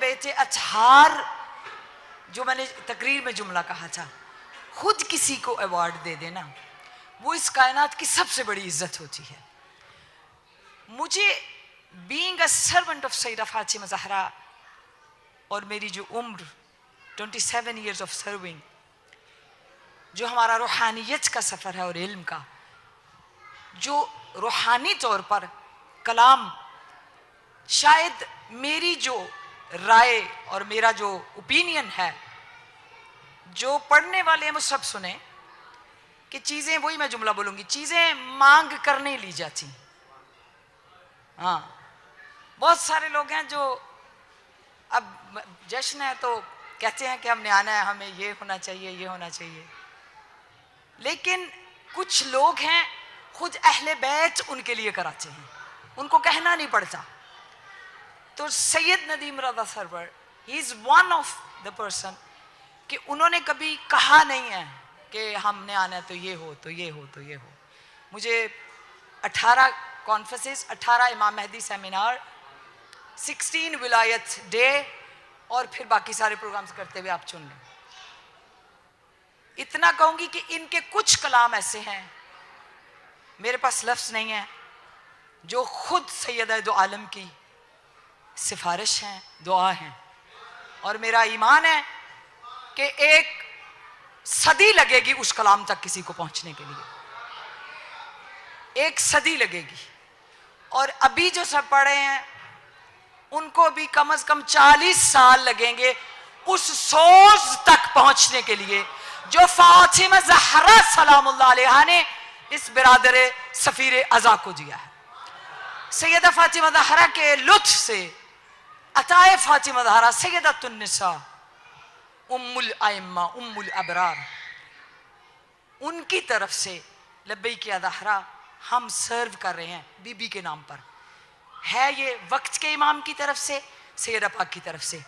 बेटे अतहार, जो मैंने तकरीर में जुमला कहा था, खुद किसी को अवार्ड दे देना वो इस कायनात की सबसे बड़ी इज्जत होती है। मुझे being a servant of Sayyida Fatima Zahra और मेरी जो उम्र 27 ईयर्स ऑफ सर्विंग, जो हमारा रूहानियत का सफ़र है और इल्म का, जो रूहानी तौर पर कलाम, शायद मेरी जो राय और मेरा जो ओपिनियन है, जो पढ़ने वाले हैं वो सब सुने कि चीज़ें, वही मैं जुमला बोलूँगी, चीज़ें मांग कर नहीं ली जाती। हाँ, बहुत सारे लोग हैं जो अब जश्न है तो कहते हैं कि हमने आना है, हमें ये होना चाहिए, ये होना चाहिए, लेकिन कुछ लोग हैं खुद अहले बैत उनके लिए कराते हैं, उनको कहना नहीं पड़ता। तो Syed Nadeem Raza Sarwar, he is one of the person कि उन्होंने कभी कहा नहीं है कि हमने आना है तो ये हो, तो ये हो, तो ये हो। मुझे 18 कॉन्फ्रेंसेस, 18 इमाम मेहदी सेमिनार, 16 विलायत डे और फिर बाकी सारे प्रोग्राम्स करते हुए आप चुन लें। इतना कहूँगी कि इनके कुछ कलाम ऐसे हैं, मेरे पास लफ्ज़ नहीं है, जो खुद सैयदा दो आलम की सिफारिश हैं, दुआ हैं, और मेरा ईमान है कि एक सदी लगेगी उस कलाम तक किसी को पहुंचने के लिए, एक सदी लगेगी। और अभी जो सब पढ़े हैं उनको भी कम से कम 40 साल लगेंगे उस सोच तक पहुंचने के लिए जो फातिमा ज़हरा सलामुल्लाह अलैहा ने इस बिरादर सफीर अज़ा को दिया है। सैयदा फातिमा ज़हरा के लुत्फ से अताए फातिमा ज़हरा सैयदतुन निसा उम्मुल आइम्मा उम्मुल अबरार, उनकी तरफ से लब्बैक या ज़हरा हम सर्व कर रहे हैं बीबी के नाम पर। है ये वक्त के इमाम की तरफ से, सैयदा पाक की तरफ से,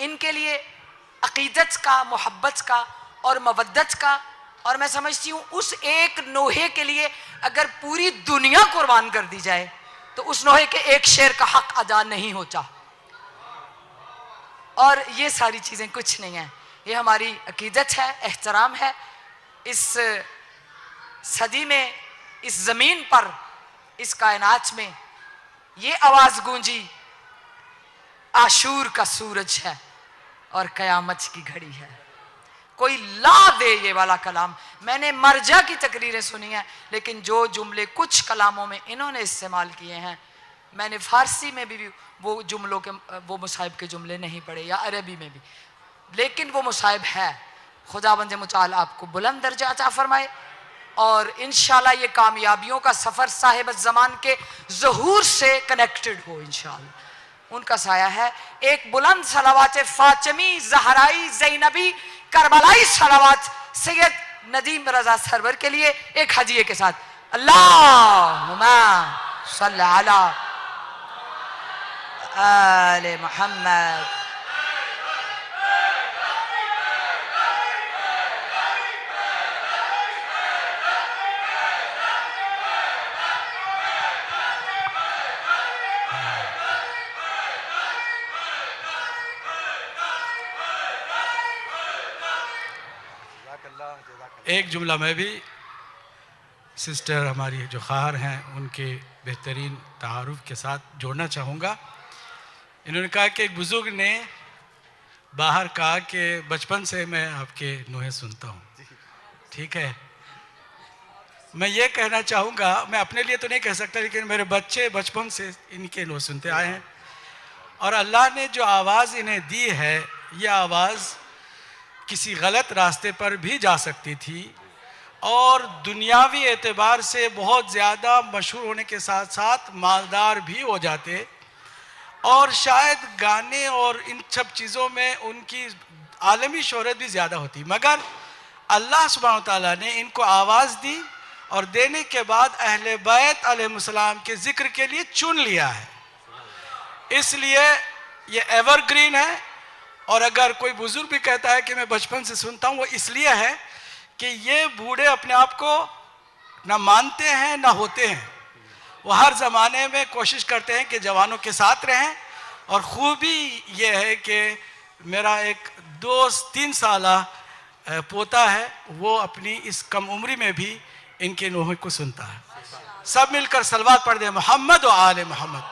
इनके लिए अकीदत का, मोहब्बत का और मवद्दत का, और मैं समझती हूँ उस एक नोहे के लिए अगर पूरी दुनिया कुर्बान कर दी जाए तो उस नोहे के एक शेर का हक अदा नहीं होता। और ये सारी चीज़ें कुछ नहीं हैं, ये हमारी अकीदत है, एहतराम है। इस सदी में, इस ज़मीन पर, इस कायनात में ये आवाज़ गूंजी, आशूर का सूरज है और क़यामत की घड़ी है, कोई ला दे ये वाला कलाम। मैंने मरजा की तकरीरें सुनी हैं, लेकिन जो जुमले कुछ कलामों में इन्होंने इस्तेमाल किए हैं, मैंने फ़ारसी में भी वो जुमलों के, वो मुसाहिब के जुमले नहीं पढ़े, या अरबी में भी, लेकिन वो मुसाहिब है। खुदावंद मुताल आपको बुलंद दर्जा अता फरमाए और इंशाल्लाह ये कामयाबियों का सफ़र साहिब ज़मान के ज़हूर से कनेक्टेड हो। इंशाल्लाह उनका साया है। एक बुलंद सलावात फातिमी ज़हराई ज़ैनबी करबलाई सलावात सैयद नदीम रज़ा सरवर के लिए एक हदिये के साथ, अल्लाहुम्मा सल्ली अला आले मोहम्मद। एक जुमला मैं भी सिस्टर हमारी जो ख़ार हैं उनके बेहतरीन तारुफ के साथ जोड़ना चाहूँगा। इन्होंने कहा कि एक बुज़ुर्ग ने बाहर कहा कि बचपन से मैं आपके नोहे सुनता हूँ। ठीक है, मैं ये कहना चाहूँगा, मैं अपने लिए तो नहीं कह सकता, लेकिन मेरे बच्चे बचपन से इनके नोहे सुनते आए हैं, और अल्लाह ने जो आवाज़ इन्हें दी है, ये आवाज़ किसी गलत रास्ते पर भी जा सकती थी और दुनियावी एतबार से बहुत ज़्यादा मशहूर होने के साथ साथ मालदार भी हो जाते, और शायद गाने और इन सब चीज़ों में उनकी आलमी शोहरत भी ज़्यादा होती, मगर अल्लाह सुब्हानहू तआला ने इनको आवाज़ दी और देने के बाद अहले बैत अलैहिस्सलाम के ज़िक्र के लिए चुन लिया है। इसलिए ये एवरग्रीन है। और अगर कोई बुजुर्ग भी कहता है कि मैं बचपन से सुनता हूँ, वो इसलिए है कि ये बूढ़े अपने आप को ना मानते हैं ना होते हैं। वो हर ज़माने में कोशिश करते हैं कि जवानों के साथ रहें और खूबी ये है कि मेरा एक दोस्त 3 साला पोता है, वो अपनी इस कम उम्री में भी इनके नोहे को सुनता है। सब मिलकर सलवात पढ़ दे मोहम्मद व आले मोहम्मद।